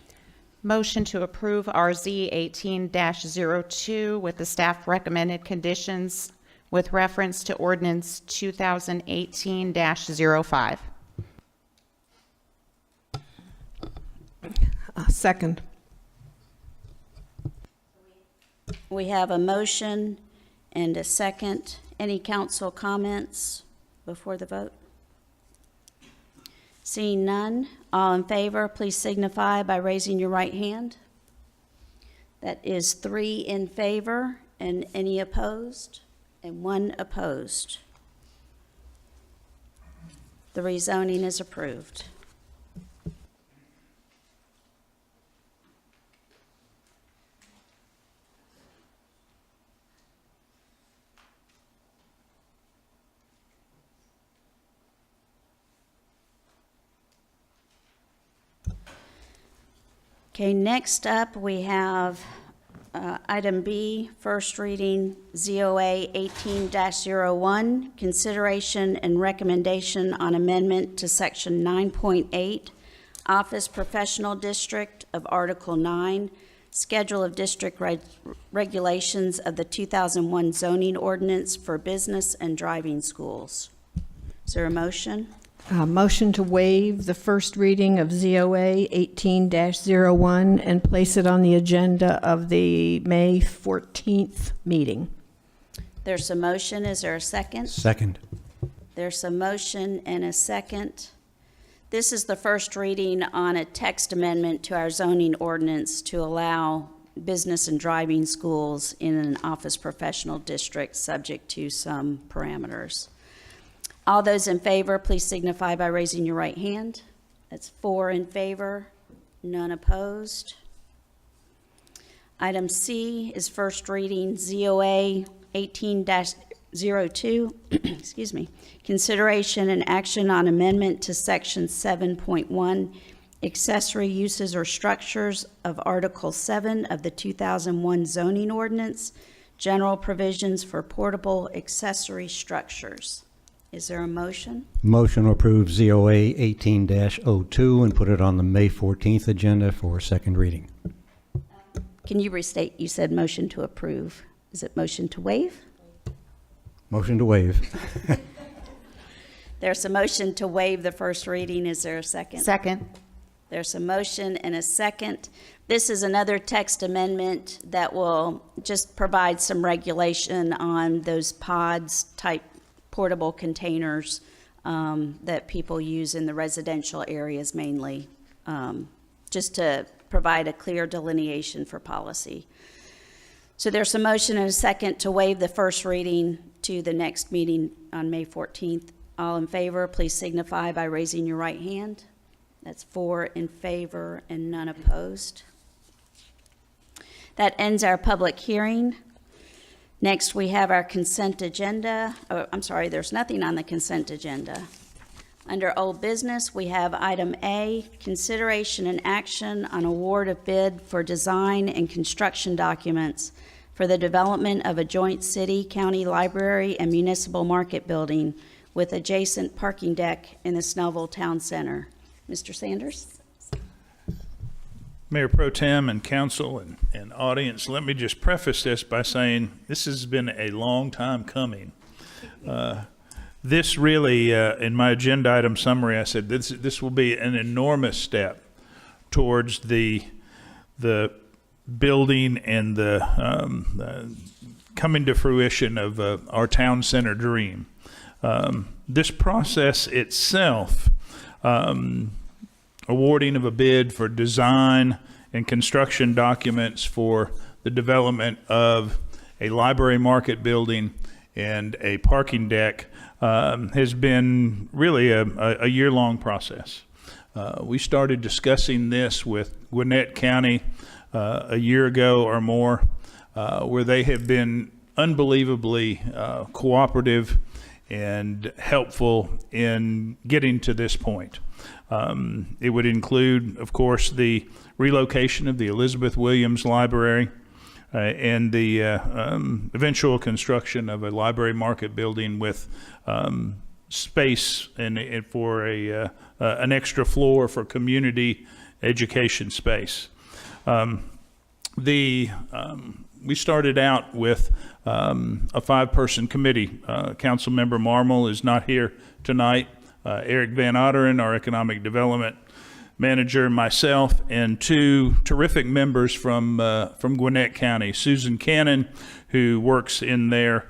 Motion to approve RZ 18-02 with the staff recommended conditions with reference to ordinance 2018-05. Second. We have a motion and a second. Any council comments before the vote? Seeing none, all in favor, please signify by raising your right hand. That is 3 in favor, and any opposed, and 1 opposed. The rezoning is approved. Okay, next up, we have item B, first reading, ZOA 18-01, consideration and recommendation on amendment to Section 9.8, Office Professional District of Article 9, Schedule of District Regulations of the 2001 zoning ordinance for business and driving schools. Is there a motion? Motion to waive the first reading of ZOA 18-01 and place it on the agenda of the May 14th meeting. There's a motion. Is there a second? Second. There's a motion and a second. This is the first reading on a text amendment to our zoning ordinance to allow business and driving schools in an office professional district subject to some parameters. All those in favor, please signify by raising your right hand. That's 4 in favor, none opposed. Item C is first reading ZOA 18-02, excuse me, consideration and action on amendment to Section 7.1, accessory uses or structures of Article 7 of the 2001 zoning ordinance, general provisions for portable accessory structures. Is there a motion? Motion to approve ZOA 18-02 and put it on the May 14th agenda for second reading. Can you restate? You said motion to approve. Is it motion to waive? Motion to waive. There's a motion to waive the first reading. Is there a second? Second. There's a motion and a second. This is another text amendment that will just provide some regulation on those pods type portable containers that people use in the residential areas mainly, just to provide a clear delineation for policy. So there's a motion and a second to waive the first reading to the next meeting on May 14th. All in favor, please signify by raising your right hand. That's 4 in favor and none opposed. That ends our public hearing. Next, we have our consent agenda. Oh, I'm sorry, there's nothing on the consent agenda. Under old business, we have item A, consideration and action on award of bid for design and construction documents for the development of a joint city, county library, and municipal market building with adjacent parking deck in the Snellville Town Center. Mr. Sanders? Mayor Pro Tem and council and audience, let me just preface this by saying this has been a long time coming. This really, in my agenda item summary, I said this will be an enormous step towards the building and the coming to fruition of our town center dream. This process itself, awarding of a bid for design and construction documents for the development of a library market building and a parking deck, has been really a year-long process. We started discussing this with Gwinnett County a year ago or more, where they have been unbelievably cooperative and helpful in getting to this point. It would include, of course, the relocation of the Elizabeth Williams Library and the eventual construction of a library market building with space and for an extra floor for community education space. We started out with a 5-person committee. Councilmember Marmol is not here tonight. Eric Van Otteren, our economic development manager, myself, and 2 terrific members from Gwinnett County. Susan Cannon, who works in their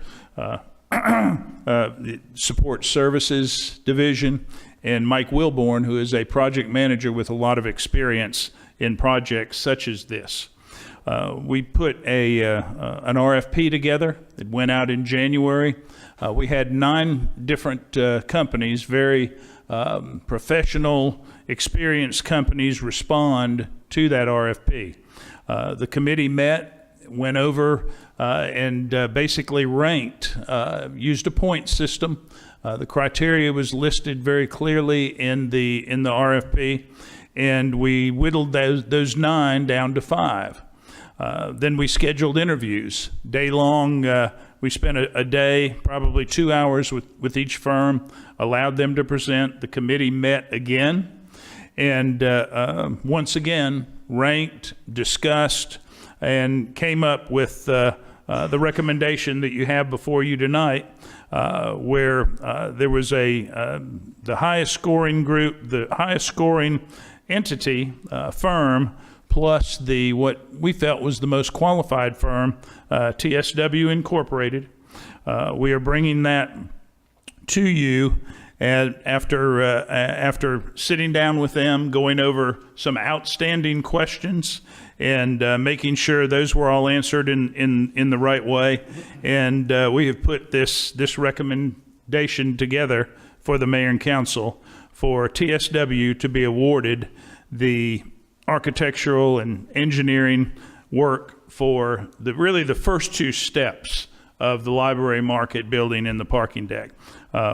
support services division, and Mike Wilborn, who is a project manager with a lot of experience in projects such as this. We put an RFP together. It went out in January. We had 9 different companies, very professional, experienced companies, respond to that RFP. The committee met, went over, and basically ranked, used a point system. The criteria was listed very clearly in the RFP, and we whittled those 9 down to 5. Then we scheduled interviews, day long. We spent a day, probably 2 hours with each firm, allowed them to present. The committee met again, and once again ranked, discussed, and came up with the recommendation that you have before you tonight, where there was the highest scoring group, the highest scoring entity, firm, plus what we felt was the most qualified firm, TSW Incorporated. We are bringing that to you, and after sitting down with them, going over some outstanding questions, and making sure those were all answered in the right way. And we have put this recommendation together for the mayor and council for TSW to be awarded the architectural and engineering work for really the first 2 steps of the library market building and the parking deck.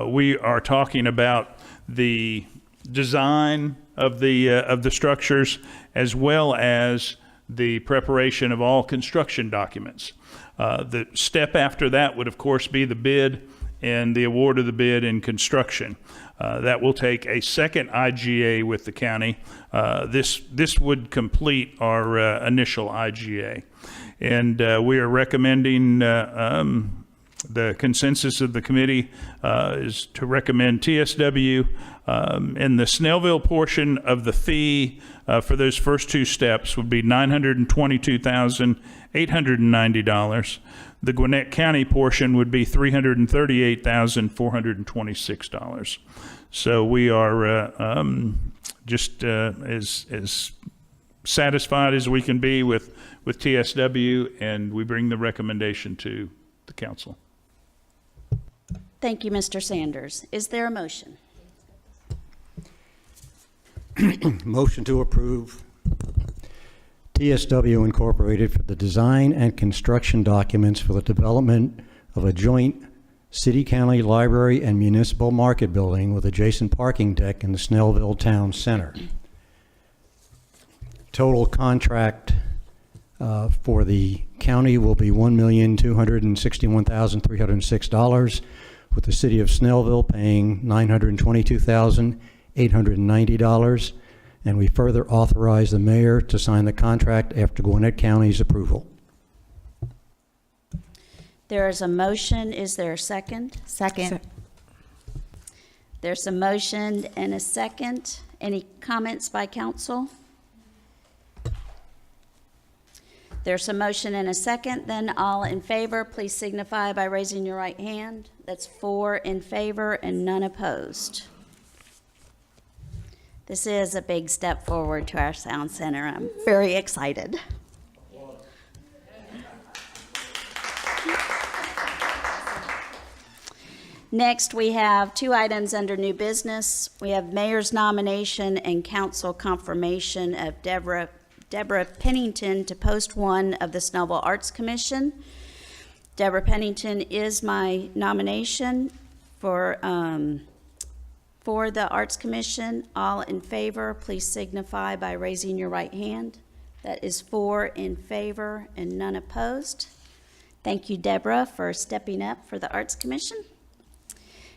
We are talking about the design of the structures, as well as the preparation of all construction documents. The step after that would, of course, be the bid and the award of the bid in construction. That will take a second IGA with the county. This would complete our initial IGA. And we are recommending, the consensus of the committee is to recommend TSW, and the Snellville portion of the fee for those first 2 steps would be $922,890. The Gwinnett County portion would be $338,426. So we are just as satisfied as we can be with TSW, and we bring the recommendation to the council. Thank you, Mr. Sanders. Is there a motion? Motion to approve TSW Incorporated for the design and construction documents for the development of a joint city-county library and municipal market building with adjacent parking deck in the Snellville Town Center. Total contract for the county will be $1,261,306, with the city of Snellville paying $922,890, and we further authorize the mayor to sign the contract after Gwinnett County's approval. There is a motion. Is there a second? Second. There's a motion and a second. Any comments by council? There's a motion and a second. Then all in favor, please signify by raising your right hand. That's 4 in favor and none opposed. This is a big step forward to our sound center. I'm very excited. Next, we have 2 items under new business. We have mayor's nomination and council confirmation of Deborah Pennington to post 1 of the Snellville Arts Commission. Deborah Pennington is my nomination for the Arts Commission. All in favor, please signify by raising your right hand. That is 4 in favor and none opposed. Thank you, Deborah, for stepping up for the Arts Commission.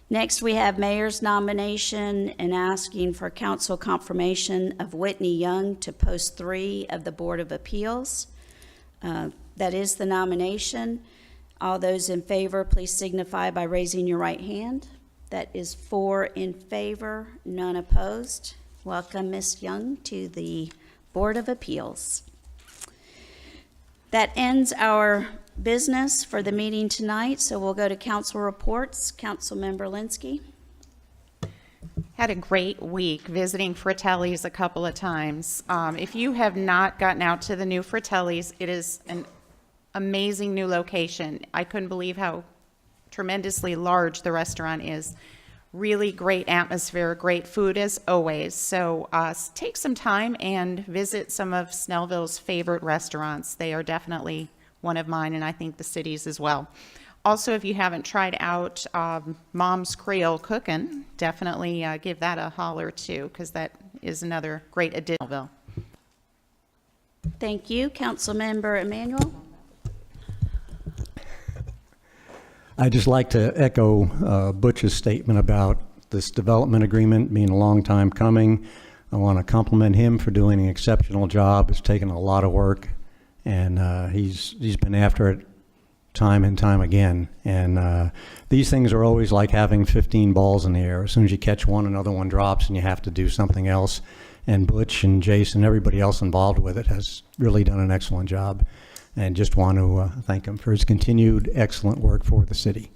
Next, we have mayor's nomination and asking for council confirmation of Whitney Young to post 3 of the Board of Appeals. That is the nomination. All those in favor, please signify by raising your right hand. That is 4 in favor, none opposed. Welcome, Ms. Young, to the Board of Appeals. That ends our business for the meeting tonight, so we'll go to council reports. Councilmember Linsky. Had a great week visiting Fratelli's a couple of times. If you have not gotten out to the new Fratelli's, it is an amazing new location. I couldn't believe how tremendously large the restaurant is. Really great atmosphere, great food as always. So take some time and visit some of Snellville's favorite restaurants. They are definitely one of mine, and I think the city's as well. Also, if you haven't tried out Mom's Creole Cooking, definitely give that a holler too, because that is another great addition to Snellville. Thank you. Councilmember Emanuel. I'd just like to echo Butch's statement about this development agreement being a long time coming. I want to compliment him for doing an exceptional job. It's taken a lot of work, and he's been after it time and time again. And these things are always like having 15 balls in the air. As soon as you catch one, another one drops, and you have to do something else. And Butch and Jason, everybody else involved with it, has really done an excellent job. And just want to thank him for his continued excellent work for the city.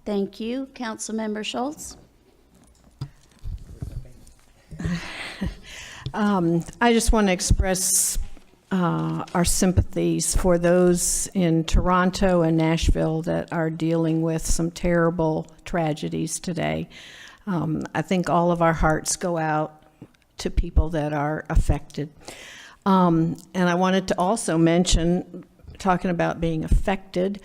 Thank you. Councilmember Schultz. I just want to express our sympathies for those in Toronto and Nashville that are dealing with some terrible tragedies today. I think all of our hearts go out to people that are affected. And I wanted to also mention, talking about being affected,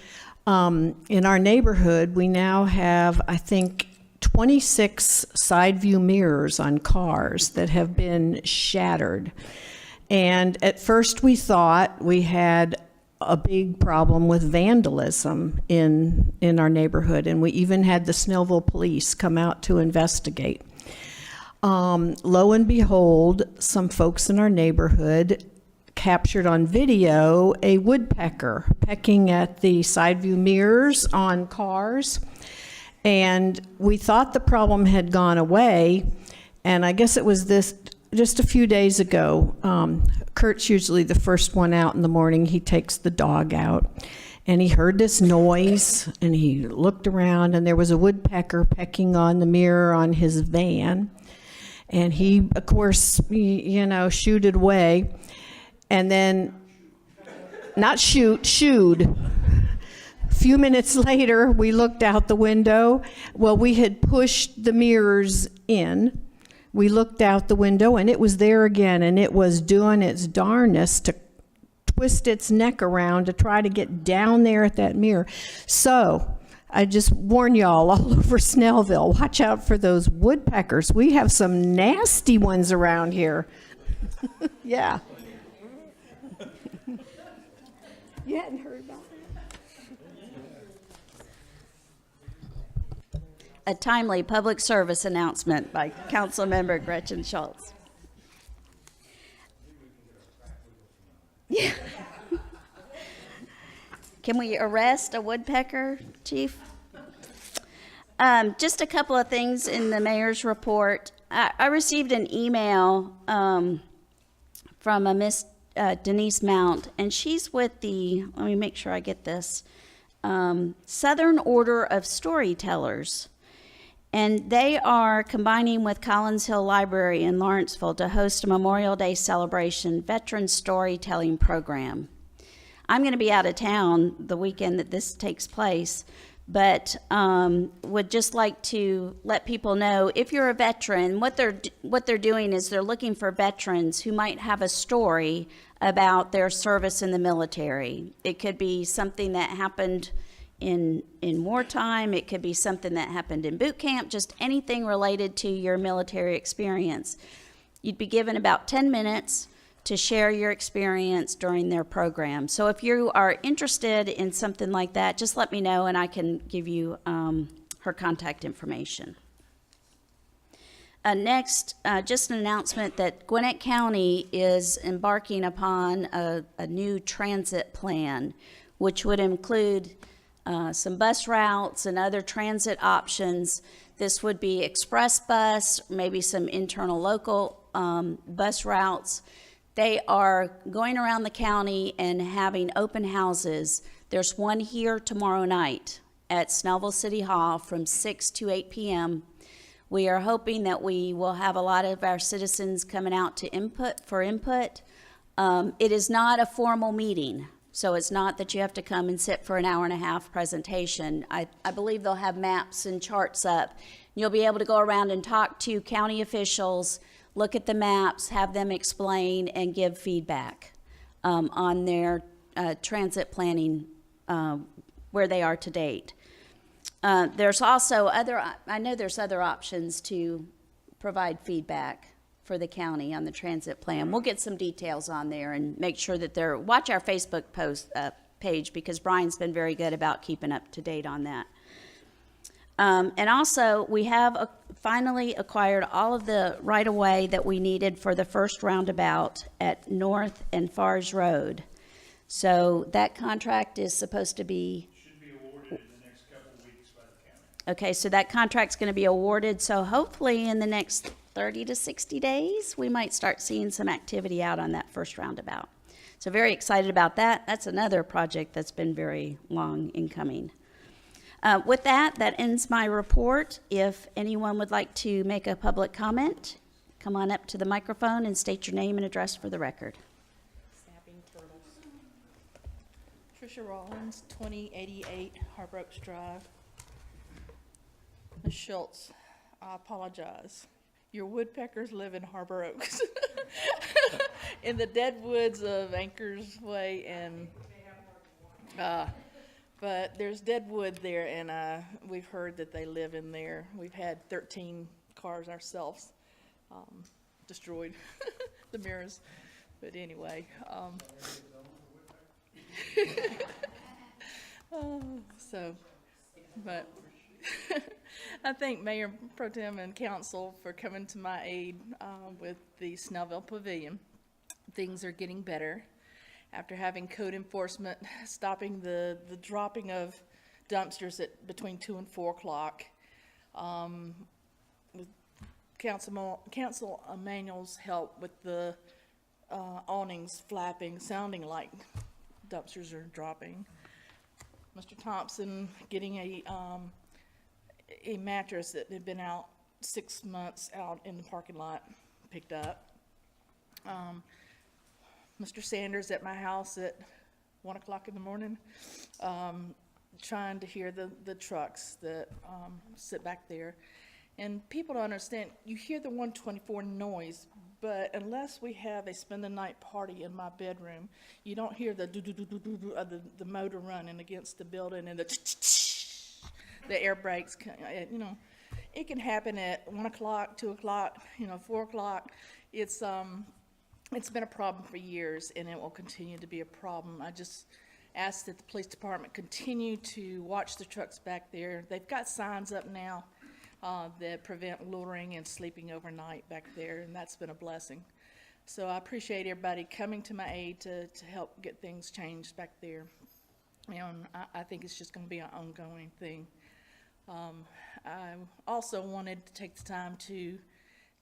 in our neighborhood, we now have, I think, 26 side view mirrors on cars that have been shattered. And at first we thought we had a big problem with vandalism in our neighborhood, and we even had the Snellville police come out to investigate. Lo and behold, some folks in our neighborhood captured on video a woodpecker pecking at the side view mirrors on cars. And we thought the problem had gone away, and I guess it was this just a few days ago. Kurt's usually the first one out in the morning. He takes the dog out, and he heard this noise, and he looked around, and there was a woodpecker pecking on the mirror on his van. And he, of course, shooed away, and then, not shooed. A few minutes later, we looked out the window. Well, we had pushed the mirrors in. We looked out the window, and it was there again, and it was doing its darnest to twist its neck around to try to get down there at that mirror. So I just warn y'all all over Snellville, watch out for those woodpeckers. We have some nasty ones around here. Yeah. You hadn't heard about that? a timely public service announcement by Councilmember Gretchen Schultz. Yeah. Can we arrest a woodpecker, Chief? Just a couple of things in the mayor's report. I received an email from a Miss Denise Mount, and she's with the, let me make sure I get this, Southern Order of Storytellers. And they are combining with Collins Hill Library in Lawrenceville to host a Memorial Day celebration veteran storytelling program. I'm going to be out of town the weekend that this takes place, but would just like to let people know, if you're a veteran, what they're doing is they're looking for veterans who might have a story about their service in the military. It could be something that happened in wartime. It could be something that happened in boot camp, just anything related to your military experience. You'd be given about 10 minutes to share your experience during their program. So if you are interested in something like that, just let me know and I can give you her contact information. Next, just an announcement that Gwinnett County is embarking upon a new transit plan, which would include some bus routes and other transit options. This would be express bus, maybe some internal local bus routes. They are going around the county and having open houses. There's one here tomorrow night at Snellville City Hall from 6 to 8 p.m. We are hoping that we will have a lot of our citizens coming out to input. It is not a formal meeting, so it's not that you have to come and sit for an hour and a half presentation. I believe they'll have maps and charts up. You'll be able to go around and talk to county officials, look at the maps, have them explain and give feedback on their transit planning where they are to date. There's also I know there's other options to provide feedback for the county on the transit plan. We'll get some details on there and make sure that watch our Facebook page, because Brian's been very good about keeping up to date on that. And also, we have finally acquired all of the right-of-way that we needed for the first roundabout at North and Fars Road. So that contract is supposed to be... Should be awarded in the next couple of weeks by the county. Okay, so that contract's going to be awarded. So hopefully in the next 30 to 60 days, we might start seeing some activity out on that first roundabout. So very excited about that. That's another project that's been very long in coming. With that ends my report. If anyone would like to make a public comment, come on up to the microphone and state your name and address for the record. Snapping turtles. Tricia Rollins, 2088 Harbor Oaks Drive. Ms. Schultz, I apologize. Your woodpeckers live in Harbor Oaks. In the dead woods of Anchors Way and but there's dead wood there, and we've heard that they live in there. We've had 13 cars ourselves destroyed, the mirrors. But anyway, but I thank Mayor Pro Tem and Council for coming to my aid with the Snellville Pavilion. Things are getting better. After having code enforcement stopping the dropping of dumpsters at between 2 and 4 o'clock, with Council Manuel's help with the awnings flapping, sounding like dumpsters are dropping. Mr. Thompson getting a mattress that had been out 6 months out in the parking lot picked up. Mr. Sanders at my house at 1 o'clock in the morning, trying to hear the trucks that sit back there. And people don't understand, you hear the 124 noise, but unless we have a spend the night party in my bedroom, you don't hear the do-do-do-do-do of the motor running against the building and the air brakes. You know, it can happen at 1 o'clock, 2 o'clock, 4 o'clock. It's been a problem for years, and it will continue to be a problem. I just ask that the police department continue to watch the trucks back there. They've got signs up now that prevent loitering and sleeping overnight back there, and that's been a blessing. So I appreciate everybody coming to my aid to help get things changed back there. And I think it's just going to be an ongoing thing. I also wanted to take the time to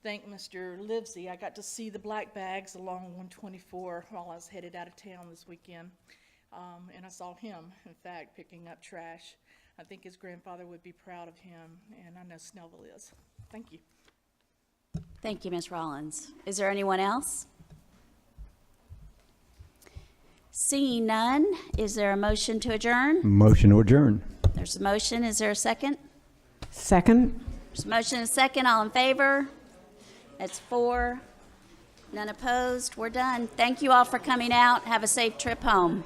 thank Mr. Livesey. I got to see the black bags along 124 while I was headed out of town this weekend. And I saw him, in fact, picking up trash. I think his grandfather would be proud of him, and I know Snellville is. Thank you. Thank you, Ms. Rollins. Is there anyone else? Seeing none, is there a motion to adjourn? Motion to adjourn. There's a motion. Is there a second? Second? There's a motion and a second. All in favor? That's 4. None opposed. We're done. Thank you all for coming out. Have a safe trip home.